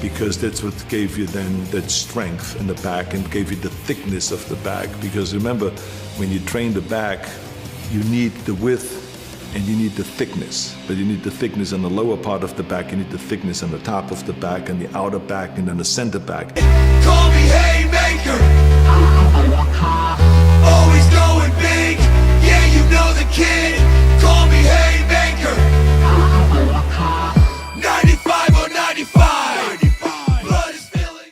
because that's what gave you then that strength in the back and gave you the thickness of the back. Because remember, when you train the back, you need the width and you need the thickness, but you need the thickness on the lower part of the back, you need the thickness on the top of the back and the outer back and then the center back. Call me Haymaker, always going big, yeah you know the kid. Call me Haymaker, 95 or 95, blood is filling.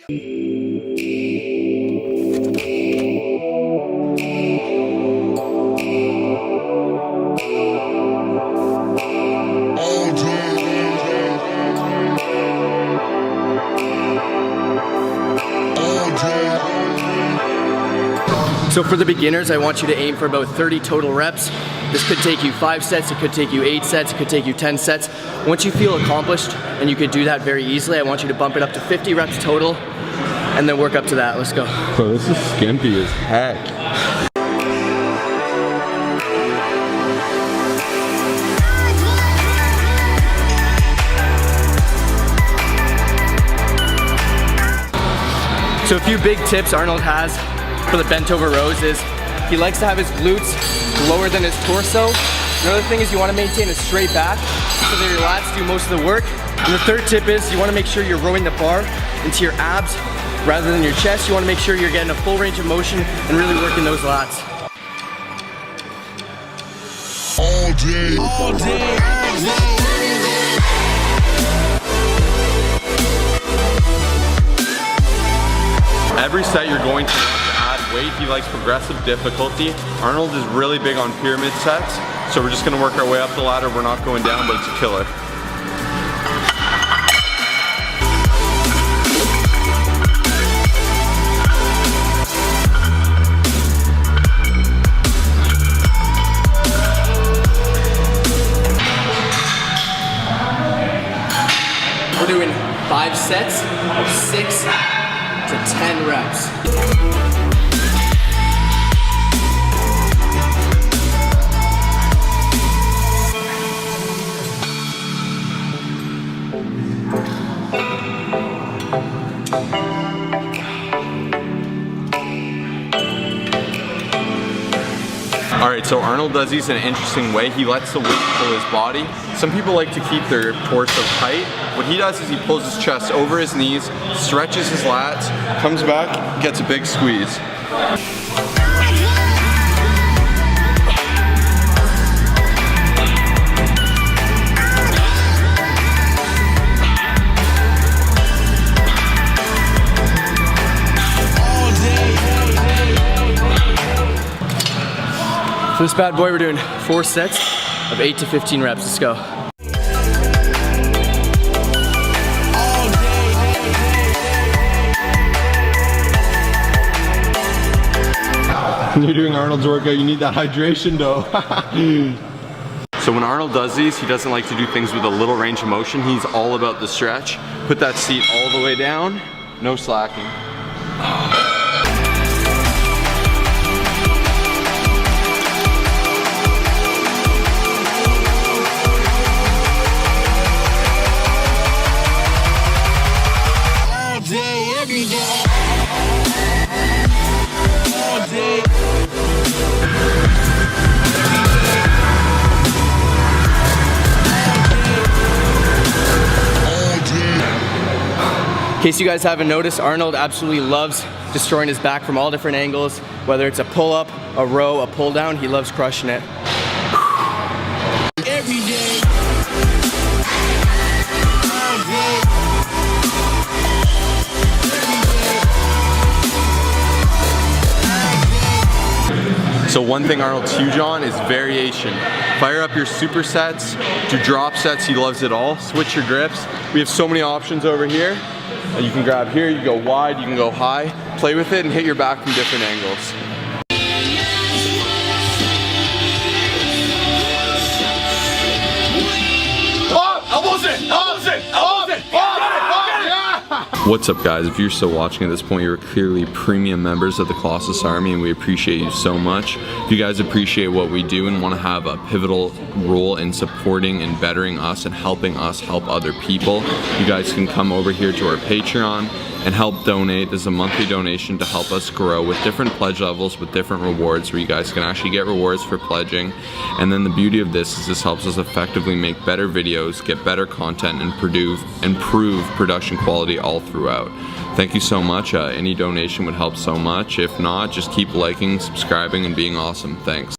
So for the beginners, I want you to aim for about 30 total reps. This could take you 5 sets, it could take you 8 sets, it could take you 10 sets. Once you feel accomplished, and you could do that very easily, I want you to bump it up to 50 reps total, and then work up to that. Let's go. Bro, this is skimpy as heck. So a few big tips Arnold has for the bent over rows is he likes to have his glutes lower than his torso. Another thing is you want to maintain a straight back so that your lats do most of the work. And the third tip is you want to make sure you're rowing the bar into your abs rather than your chest. You want to make sure you're getting a full range of motion and really working those lats. All day, all day, all day. Every set you're going to want to add weight. He likes progressive difficulty. Arnold is really big on pyramid sets, so we're just going to work our way up the ladder. We're not going down, but it's a killer. We're doing 5 sets of 6 to 10 reps. Alright, so Arnold does these in an interesting way. He lets the weight pull his body. Some people like to keep their torso tight. What he does is he pulls his chest over his knees, stretches his lats, comes back, gets a big squeeze. For this bad boy, we're doing 4 sets of 8 to 15 reps. Let's go. When you're doing Arnold's workout, you need that hydration though. So when Arnold does these, he doesn't like to do things with a little range of motion. He's all about the stretch. Put that seat all the way down, no slacking. All day, every day. All day. In case you guys haven't noticed, Arnold absolutely loves destroying his back from all different angles, whether it's a pull-up, a row, a pull-down, he loves crushing it. Every day. All day. So one thing Arnold's huge on is variation. Fire up your supersets, do drop sets, he loves it all. Switch your grips. We have so many options over here. You can grab here, you go wide, you can go high. Play with it and hit your back from different angles. Oh, elbows in, elbows in, elbows in. Oh, get it, get it. What's up, guys? If you're still watching at this point, you're clearly premium members of the Colossus Army, and we appreciate you so much. If you guys appreciate what we do and want to have a pivotal role in supporting and bettering us and helping us help other people, you guys can come over here to our Patreon and help donate. There's a monthly donation to help us grow with different pledge levels with different rewards, where you guys can actually get rewards for pledging. And then the beauty of this is this helps us effectively make better videos, get better content, and improve production quality all throughout. Thank you so much. Any donation would help so much. If not, just keep liking, subscribing, and being awesome. Thanks.